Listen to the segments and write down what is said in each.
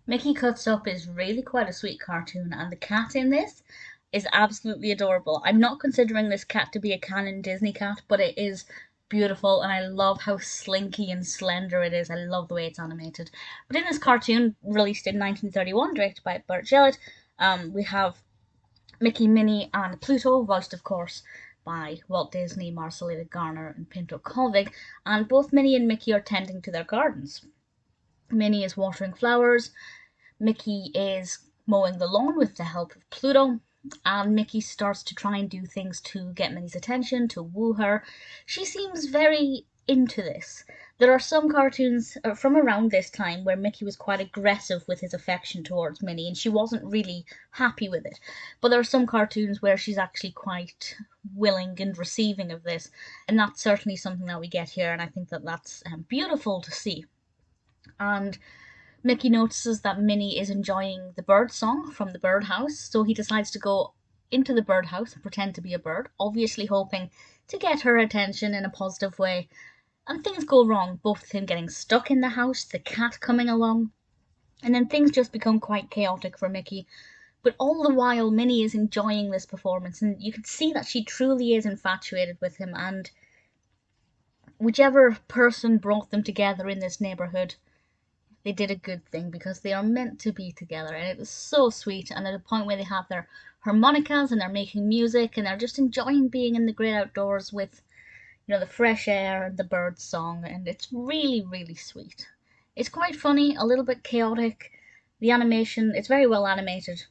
Mickey Cuts Up is really quite a sweet cartoon, and the cat in this is absolutely adorable. I'm not considering this cat to be a canon Disney cat, but it is beautiful, and I love how slinky and slender it is. I love the way it's animated. But in this cartoon, released in 1931, directed by Burt Gillett, we have Mickey, Minnie, and Pluto, voiced, of course, by Walt Disney, Marcelita Garner, and Pinto Colvig, and both Minnie and Mickey are tending to their gardens. Minnie is watering flowers, Mickey is mowing the lawn with the help of Pluto, and Mickey starts to try and do things to get Minnie's attention, to woo her. She seems very into this. There are some cartoons from around this time where Mickey was quite aggressive with his affection towards Minnie, and she wasn't really happy with it. But there are some cartoons where she's actually quite willing and receiving of this, and that's certainly something that we get here, and I think that that's beautiful to see. And Mickey notices that Minnie is enjoying the bird song from the birdhouse, so he decides to go into the birdhouse and pretend to be a bird, obviously hoping to get her attention in a positive way. And things go wrong, both with him getting stuck in the house, the cat coming along, and then things just become quite chaotic for Mickey. But all the while, Minnie is enjoying this performance, and you can see that she truly is infatuated with him, and whichever person brought them together in this neighbourhood, they did a good thing because they are meant to be together, and it was so sweet. And at a point where they have their harmonicas and they're making music and they're just enjoying being in the great outdoors with, the fresh air and the bird song, and it's really, really sweet. It's quite funny, a little bit chaotic. The animation, it's very well animated,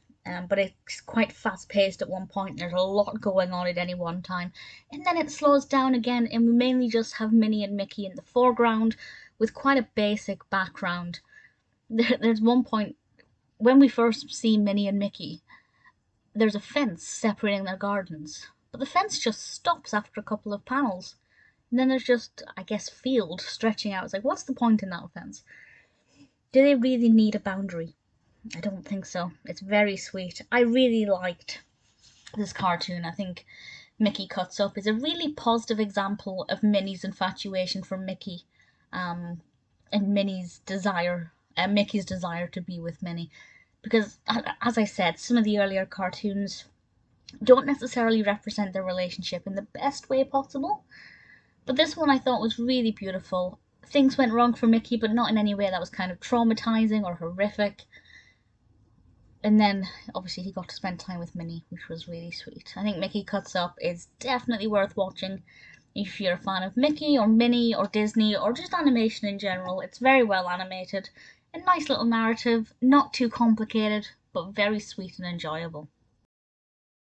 but it's quite fast paced at one point. There's a lot going on at any one time, and then it slows down again, and we mainly just have Minnie and Mickey in the foreground with quite a basic background. There's one point when we first see Minnie and Mickey, there's a fence separating their gardens, but the fence just stops after a couple of panels. And then there's just, I guess, field stretching out. It's like, what's the point in that fence? Do they really need a boundary? I don't think so. It's very sweet. I really liked this cartoon. I think Mickey Cuts Up is a really positive example of Minnie's infatuation for Mickey, and Mickey's desire to be with Minnie. Because, as I said, some of the earlier cartoons don't necessarily represent their relationship in the best way possible. But this one I thought was really beautiful. Things went wrong for Mickey, but not in any way that was kind of traumatizing or horrific. And then, obviously, he got to spend time with Minnie, which was really sweet. I think Mickey Cuts Up is definitely worth watching if you're a fan of Mickey or Minnie or Disney or just animation in general. It's very well animated. A nice little narrative, not too complicated, but very sweet and enjoyable.